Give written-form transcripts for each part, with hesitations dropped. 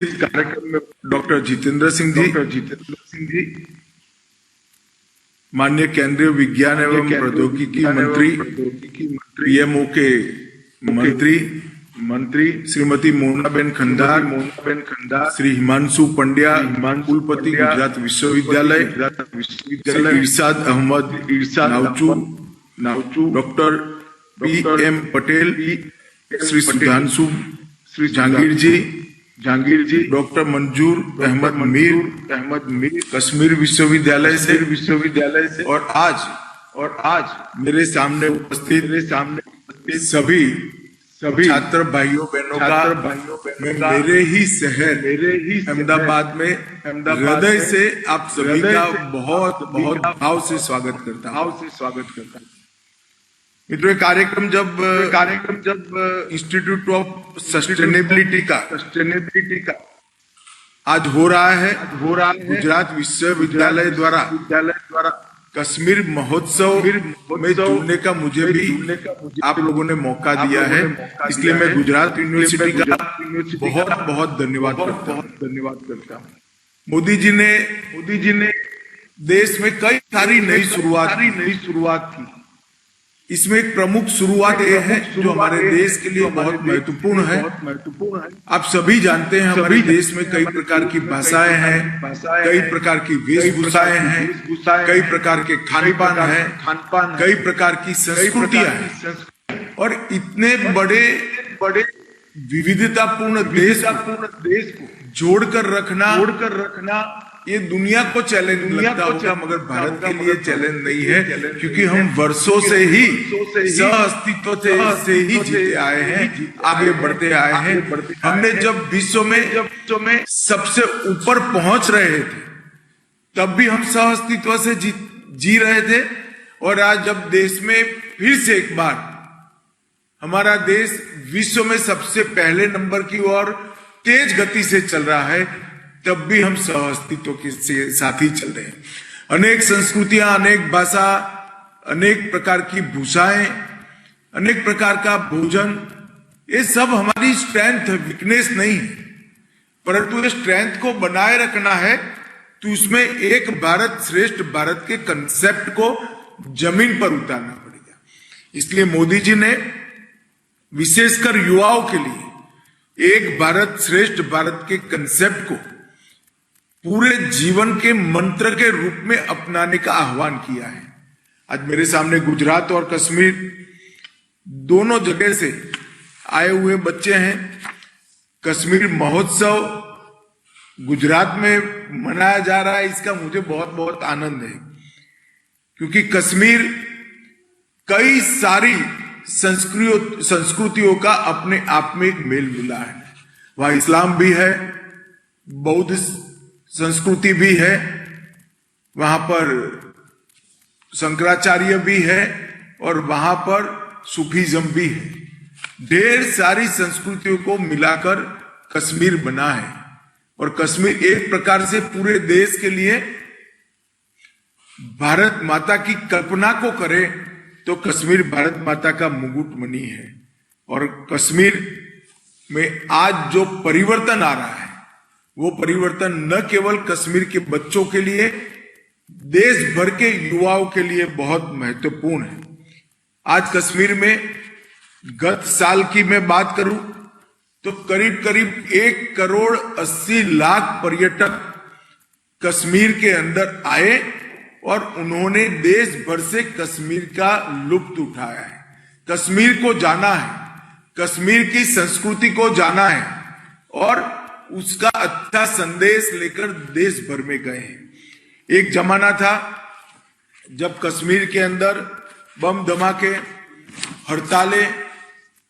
इस कार्यक्रम में डॉक्टर जितेंद्र सिंह जी, माननीय केंद्रीय विज्ञान एवं प्रौद्योगिकी मंत्री, पीएमओ के मंत्री श्रीमती मोनाबेन खंडार, श्री हिमांशु पंड्या, कुलपति गुजरात विश्वविद्यालय, इरशाद अहमद नाउचू, डॉक्टर पीएम पटेल, श्री सुधांशु जहांगीर जी, डॉक्टर मंजूर अहमद मीर कश्मीर विश्वविद्यालय से, और आज मेरे सामने उपस्थित सभी छात्र भाइयों बहनों का मैं मेरे ही शहर अहमदाबाद में हृदय से आप सभी का बहुत बहुत भाव से स्वागत करता हूँ। मित्रों, कार्यक्रम जब इंस्टीट्यूट ऑफ सस्टेनेबिलिटी का आज हो रहा है गुजरात विश्वविद्यालय द्वारा कश्मीर महोत्सव में जुड़ने का मुझे भी आप लोगों ने मौका दिया है, इसलिए मैं गुजरात यूनिवर्सिटी का बहुत बहुत धन्यवाद करता हूँ। मोदी जी ने देश में कई सारी नई शुरुआत की। इसमें एक प्रमुख शुरुआत यह है जो हमारे देश के लिए बहुत महत्वपूर्ण है। आप सभी जानते हैं हमारे देश में कई प्रकार की भाषाएं हैं, कई प्रकार की वेशभूषाएं हैं, कई प्रकार के खान पान, कई प्रकार की संस्कृतियां हैं, और इतने बड़े विविधतापूर्ण देश को जोड़कर रखना ये दुनिया को चैलेंज लगता होगा, मगर भारत के लिए चैलेंज नहीं है, क्योंकि हम वर्षों से ही सह अस्तित्व से ही जीते आए हैं, आगे बढ़ते आए हैं। हमने जब विश्व में सबसे ऊपर पहुंच रहे थे तब भी हम सह अस्तित्व से जी रहे थे, और आज जब देश में फिर से एक बार हमारा देश विश्व में सबसे पहले नंबर की ओर तेज गति से चल रहा है, तब भी हम सह अस्तित्व के साथ ही चल रहे हैं। अनेक संस्कृतियां, अनेक भाषा, अनेक प्रकार की भूषाएं, अनेक प्रकार का भोजन, ये सब हमारी स्ट्रेंथ है, वीकनेस नहीं है। परंतु ये स्ट्रेंथ को बनाए रखना है तो उसमें एक भारत श्रेष्ठ भारत के कंसेप्ट को जमीन पर उतारना पड़ेगा। इसलिए मोदी जी ने विशेषकर युवाओं के लिए एक भारत श्रेष्ठ भारत के कंसेप्ट को पूरे जीवन के मंत्र के रूप में अपनाने का आह्वान किया है। आज मेरे सामने गुजरात और कश्मीर दोनों जगह से आए हुए बच्चे हैं। कश्मीर महोत्सव गुजरात में मनाया जा रहा है, इसका मुझे बहुत बहुत आनंद है, क्योंकि कश्मीर कई सारी संस्कृतियों का अपने आप में एक मेल मिला है। वहां इस्लाम भी है, बौद्ध संस्कृति भी है, वहां पर शंकराचार्य भी है, और वहां पर सूफीज्म भी है। ढेर सारी संस्कृतियों को मिलाकर कश्मीर बना है, और कश्मीर एक प्रकार से पूरे देश के लिए भारत माता की कल्पना को करे तो कश्मीर भारत माता का मुकुटमणि है। और कश्मीर में आज जो परिवर्तन आ रहा है वो परिवर्तन न केवल कश्मीर के बच्चों के लिए, देश भर के युवाओं के लिए बहुत महत्वपूर्ण है। आज कश्मीर में गत साल की मैं बात करूं तो करीब 1,80,00,000 पर्यटक कश्मीर के अंदर आए, और उन्होंने देश भर से कश्मीर का लुत्फ उठाया है, कश्मीर को जाना है, कश्मीर की संस्कृति को जाना है, और उसका अच्छा संदेश लेकर देश भर में गए हैं। एक जमाना था जब कश्मीर के अंदर बम धमाके, हड़तालें,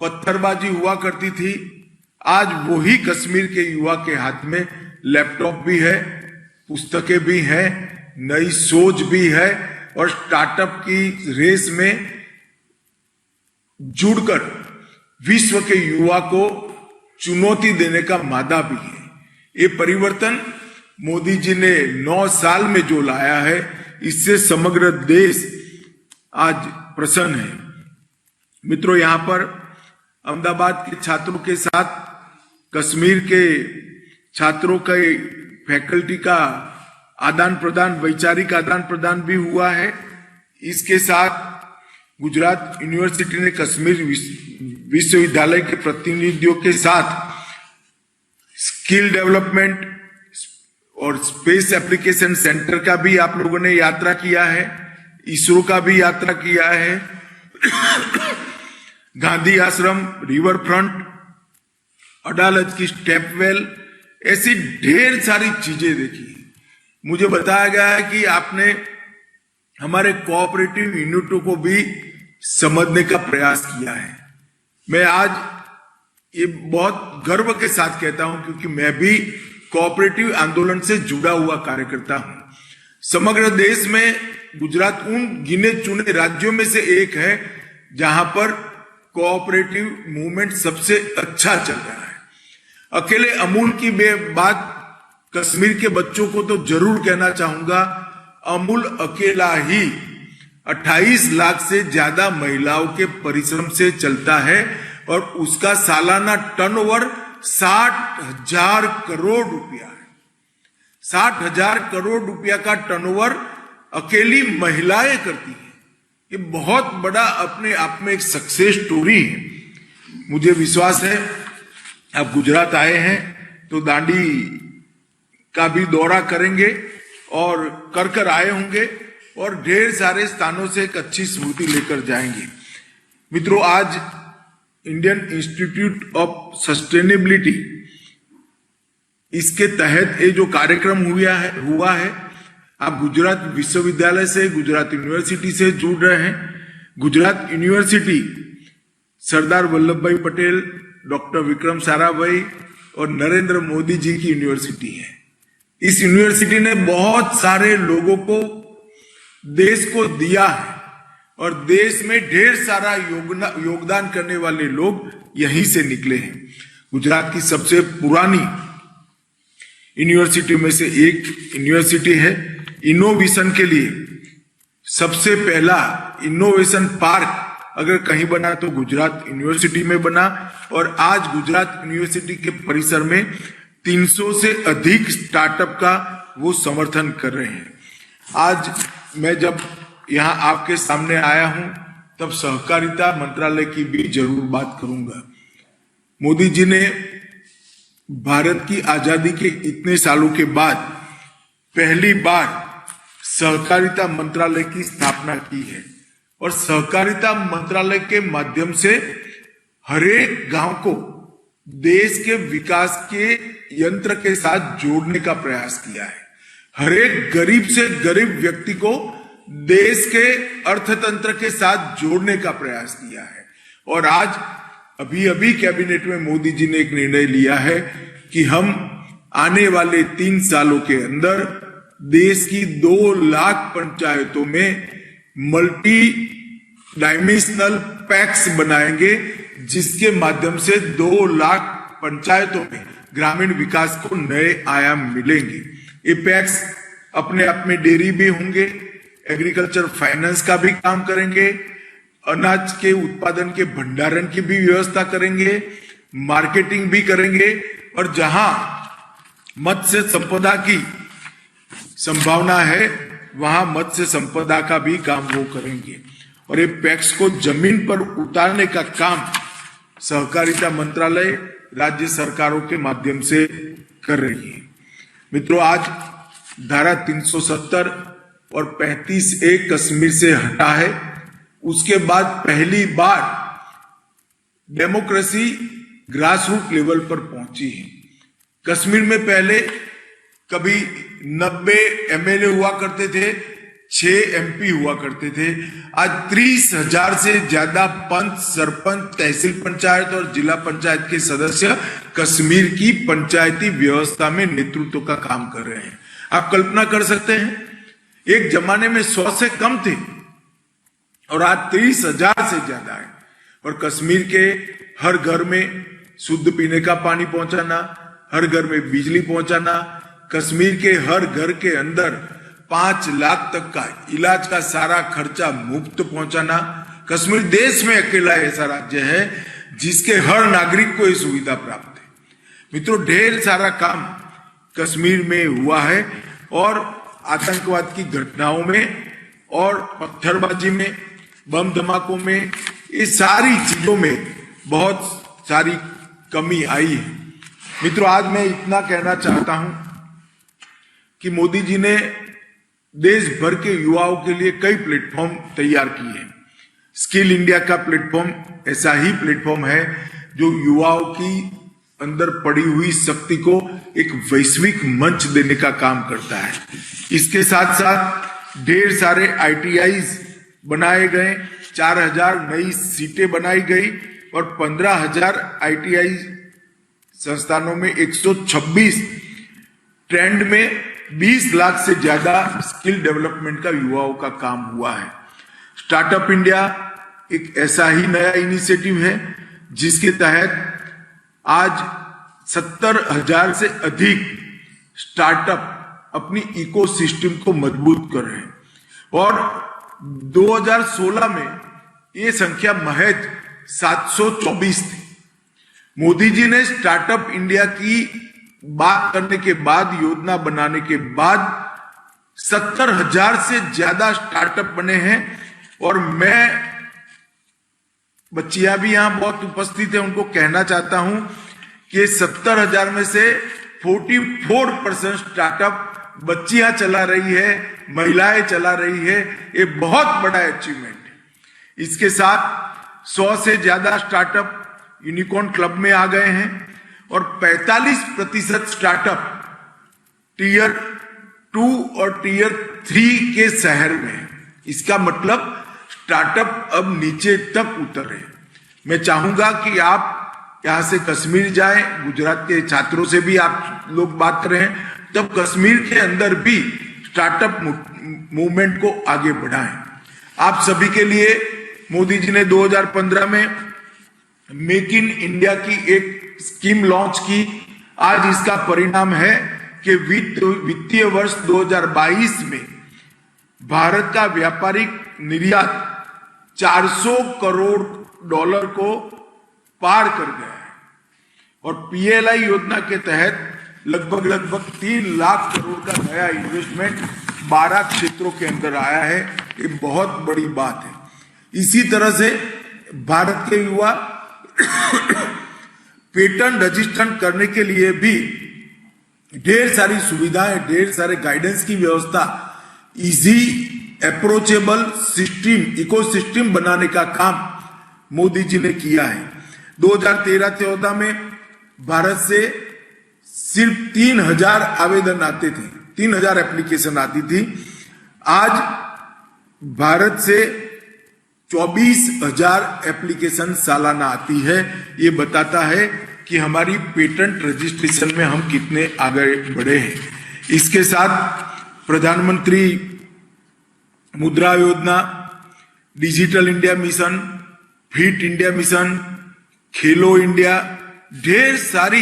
पत्थरबाजी हुआ करती थी। आज वही कश्मीर के युवा के हाथ में लैपटॉप भी है, पुस्तकें भी हैं, नई सोच भी है, और स्टार्टअप की रेस में जुड़कर विश्व के युवा को चुनौती देने का मादा भी है। ये परिवर्तन मोदी जी ने 9 साल में जो लाया है, इससे समग्र देश आज प्रसन्न है। मित्रों, यहां पर अहमदाबाद के छात्रों के साथ कश्मीर के छात्रों का, फैकल्टी का आदान प्रदान, वैचारिक आदान प्रदान भी हुआ है। इसके साथ गुजरात यूनिवर्सिटी ने कश्मीर विश्वविद्यालय के प्रतिनिधियों के साथ स्किल डेवलपमेंट और स्पेस एप्लीकेशन सेंटर का भी आप लोगों ने यात्रा किया है, इसरो का भी यात्रा किया है, गांधी आश्रम, रिवर फ्रंट, अदालत की स्टेपवेल, ऐसी ढेर सारी चीजें देखी। मुझे बताया गया है कि आपने हमारे कोऑपरेटिव यूनिटों को भी समझने का प्रयास किया है। मैं आज ये बहुत गर्व के साथ कहता हूं क्योंकि मैं भी कोऑपरेटिव आंदोलन से जुड़ा हुआ कार्यकर्ता हूं। समग्र देश में गुजरात उन गिने चुने राज्यों में से एक है जहां पर कोऑपरेटिव मूवमेंट सबसे अच्छा चल रहा है। अकेले अमूल की बात कश्मीर के बच्चों को तो जरूर कहना चाहूंगा। अमूल अकेला ही 28 लाख से ज्यादा महिलाओं के परिश्रम से चलता है और उसका सालाना टर्नओवर 60,000 करोड़ रुपया है। 60,000 करोड़ रुपया का टर्नओवर अकेली महिलाएं करती हैं। ये बहुत बड़ा अपने आप में एक सक्सेस स्टोरी है। मुझे विश्वास है आप गुजरात आए हैं तो दांडी का भी दौरा करेंगे और कर आए होंगे और ढेर सारे स्थानों से एक अच्छी स्मृति लेकर जाएंगे। मित्रों, आज इंडियन इंस्टीट्यूट ऑफ सस्टेनेबिलिटी, इसके तहत ये जो कार्यक्रम हुआ है, आप गुजरात विश्वविद्यालय से, गुजरात यूनिवर्सिटी से जुड़ रहे हैं। गुजरात यूनिवर्सिटी सरदार वल्लभ भाई पटेल, डॉक्टर विक्रम साराभाई और नरेंद्र मोदी जी की यूनिवर्सिटी है। इस यूनिवर्सिटी ने बहुत सारे लोगों को, देश को दिया है और देश में ढेर सारा योगदान करने वाले लोग यहीं से निकले हैं। गुजरात की सबसे पुरानी यूनिवर्सिटी में से एक यूनिवर्सिटी है। इनोवेशन के लिए सबसे पहला इनोवेशन पार्क अगर कहीं बना तो गुजरात यूनिवर्सिटी में बना और आज गुजरात यूनिवर्सिटी के परिसर में 300 से अधिक स्टार्टअप का वो समर्थन कर रहे हैं। आज मैं जब यहां आपके सामने आया हूं तब सहकारिता मंत्रालय की भी जरूर बात करूंगा। मोदी जी ने भारत की आजादी के इतने सालों के बाद पहली बार सहकारिता मंत्रालय की स्थापना की है और सहकारिता मंत्रालय के माध्यम से हरेक गांव को देश के विकास के यंत्र के साथ जोड़ने का प्रयास किया है। हरेक गरीब से गरीब व्यक्ति को देश के अर्थतंत्र के साथ जोड़ने का प्रयास किया है। और आज अभी कैबिनेट में मोदी जी ने एक निर्णय लिया है कि हम आने वाले 3 सालों के अंदर देश की 2 लाख पंचायतों में मल्टी डायमेंशनल पैक्स बनाएंगे, जिसके माध्यम से 2 लाख पंचायतों में ग्रामीण विकास को नए आयाम मिलेंगे। ये पैक्स अपने आप में डेयरी भी होंगे, एग्रीकल्चर फाइनेंस का भी काम करेंगे, अनाज के उत्पादन के भंडारण की भी व्यवस्था करेंगे, मार्केटिंग भी करेंगे और जहां मत्स्य संपदा की संभावना है वहां मत्स्य संपदा का भी काम वो करेंगे। और ये पैक्स को जमीन पर उतारने का काम सहकारिता मंत्रालय राज्य सरकारों के माध्यम से कर रही है। मित्रों, आज धारा 370 और 35A कश्मीर से हटा है। उसके बाद पहली बार डेमोक्रेसी ग्रास रूट लेवल पर पहुंची है। कश्मीर में पहले कभी 90 MLA हुआ करते थे, 6 MP हुआ करते थे। आज 30,000 से ज्यादा पंच, सरपंच, तहसील पंचायत और जिला पंचायत के सदस्य कश्मीर की पंचायती व्यवस्था में नेतृत्व का काम कर रहे हैं। आप कल्पना कर सकते हैं, एक जमाने में 100 से कम थे और आज 30,000 से ज्यादा है। और कश्मीर के हर घर में शुद्ध पीने का पानी पहुंचाना, हर घर में बिजली पहुंचाना, कश्मीर के हर घर के अंदर 5 लाख तक का इलाज का सारा खर्चा मुफ्त पहुंचाना। कश्मीर देश में अकेला ऐसा राज्य है जिसके हर नागरिक को ये सुविधा प्राप्त है। मित्रों, ढेर सारा काम कश्मीर में हुआ है और आतंकवाद की घटनाओं में और पत्थरबाजी में, बम धमाकों में, ये सारी चीजों में बहुत सारी कमी आई है। मित्रों, आज मैं इतना कहना चाहता हूं कि मोदी जी ने देश भर के युवाओं के लिए कई प्लेटफॉर्म तैयार किए हैं। स्किल इंडिया का प्लेटफॉर्म ऐसा ही प्लेटफॉर्म है जो युवाओं की अंदर पड़ी हुई शक्ति को एक वैश्विक मंच देने का काम करता है। इसके साथ साथ ढेर सारे ITIs बनाए गए, 4000 नई सीटें बनाई गई और 15,000 ITI संस्थानों में 126 ट्रेंड में 20 लाख से ज्यादा स्किल डेवलपमेंट का युवाओं का काम हुआ है। स्टार्टअप इंडिया एक ऐसा ही नया इनिशिएटिव है जिसके तहत आज 70,000 से अधिक स्टार्टअप अपनी इकोसिस्टम को मजबूत कर रहे हैं और 2016 में ये संख्या महज 724 थी। मोदी जी ने स्टार्टअप इंडिया की बात करने के बाद, योजना बनाने के बाद 70,000 से ज्यादा स्टार्टअप बने हैं और मैं, बच्चियां भी यहां बहुत उपस्थित है, उनको कहना चाहता हूं कि 70,000 में से 44% स्टार्टअप बच्चियां चला रही है, महिलाएं चला रही है। ये बहुत बड़ा अचीवमेंट है। इसके साथ 100 से ज्यादा स्टार्टअप यूनिकॉर्न क्लब में आ गए हैं और 45% स्टार्टअप टियर 2 और टियर 3 के शहर में है। इसका मतलब स्टार्टअप अब नीचे तक उतर रहे हैं। मैं चाहूंगा कि आप यहां से कश्मीर जाएं, गुजरात के छात्रों से भी आप लोग बात कर रहे हैं, तब कश्मीर के अंदर भी स्टार्टअप मूवमेंट को आगे बढ़ाएं। आप सभी के लिए मोदी जी ने 2015 में मेक इन इंडिया की एक स्कीम लॉन्च की। आज इसका परिणाम है कि वित्तीय वर्ष 2022 में भारत का व्यापारिक निर्यात 400 करोड़ डॉलर को पार कर गया है और PLI योजना के तहत लगभग 3 लाख करोड़ का नया इन्वेस्टमेंट 12 क्षेत्रों के अंदर आया है। ये बहुत बड़ी बात है। इसी तरह से भारत के युवा पेटेंट रजिस्ट्रेशन करने के लिए भी ढेर सारी सुविधाएं, ढेर सारे गाइडेंस की व्यवस्था, इजी अप्रोचेबल सिस्टम, इकोसिस्टम बनाने का काम मोदी जी ने किया है। 2013-14 में भारत से सिर्फ 3,000 आवेदन आते थे, 3,000 एप्लीकेशन आती थी। आज भारत से 24,000 एप्लीकेशन सालाना आती है। ये बताता है कि हमारी पेटेंट रजिस्ट्रेशन में हम कितने आगे बढ़े हैं। इसके साथ प्रधानमंत्री मुद्रा योजना, digital India mission, fit India mission, खेलो इंडिया, ढेर सारी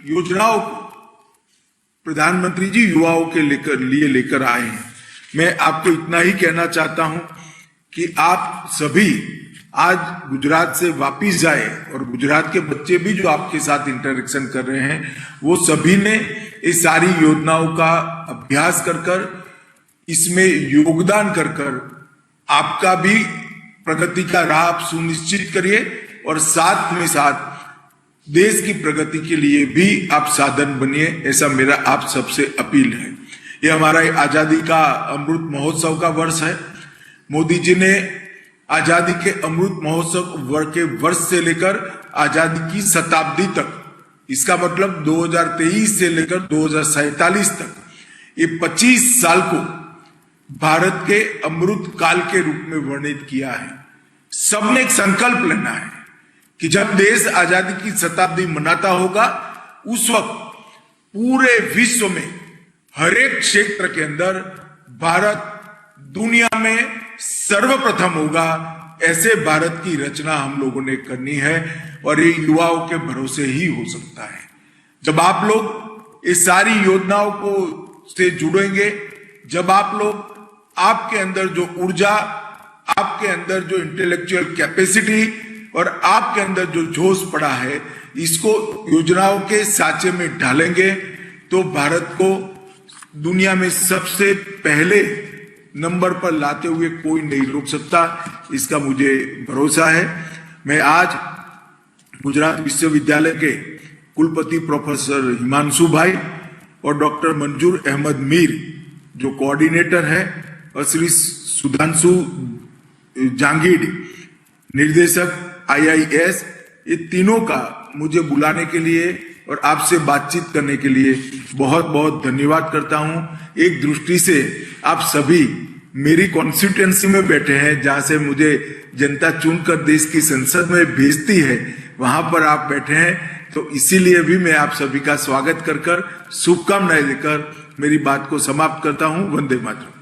योजनाओं को प्रधानमंत्री जी युवाओं के लिए लेकर आए हैं। मैं आपको इतना ही कहना चाहता हूं कि आप सभी आज गुजरात से वापिस जाए और गुजरात के बच्चे भी जो आपके साथ इंटरेक्शन कर रहे हैं, वो सभी ने इस सारी योजनाओं का अभ्यास कर इसमें योगदान कर आपका भी प्रगति का राह आप सुनिश्चित करिए और साथ में साथ देश की प्रगति के लिए भी आप साधन बनिए। ऐसा मेरा आप सबसे अपील है। ये हमारा आजादी का अमृत महोत्सव का वर्ष है। मोदी जी ने आजादी के अमृत महोत्सव के वर्ष से लेकर आजादी की शताब्दी तक, इसका मतलब 2023 से लेकर 2047 तक, ये 25 साल को भारत के अमृत काल के रूप में वर्णित किया है। सबने एक संकल्प लेना है कि जब देश आजादी की शताब्दी मनाता होगा, उस वक्त पूरे विश्व में हर एक क्षेत्र के अंदर भारत दुनिया में सर्वप्रथम होगा। ऐसे भारत की रचना हम लोगों ने करनी है और ये युवाओं के भरोसे ही हो सकता है। जब आप लोग इस सारी योजनाओं को से जुड़ेंगे, जब आप लोग, आपके अंदर जो ऊर्जा, आपके अंदर जो इंटेलेक्चुअल कैपेसिटी और आपके अंदर जो जोश पड़ा है, इसको योजनाओं के साँचे में डालेंगे तो भारत को दुनिया में सबसे पहले नंबर पर लाते हुए कोई नहीं रोक सकता, इसका मुझे भरोसा है। मैं आज गुजरात विश्वविद्यालय के कुलपति प्रोफेसर हिमांशु भाई और डॉक्टर मंजूर अहमद मीर जो कोऑर्डिनेटर है, और श्री सुधांशु जांगीड निर्देशक IIS, ये तीनों का मुझे बुलाने के लिए और आपसे बातचीत करने के लिए बहुत बहुत धन्यवाद करता हूं। एक दृष्टि से आप सभी मेरी कॉन्स्टिट्यूएंसी में बैठे हैं, जहां से मुझे जनता चुनकर देश की संसद में भेजती है, वहां पर आप बैठे हैं, तो इसीलिए भी मैं आप सभी का स्वागत कर शुभकामनाएं देकर मेरी बात को समाप्त करता हूं। वंदे मातरम।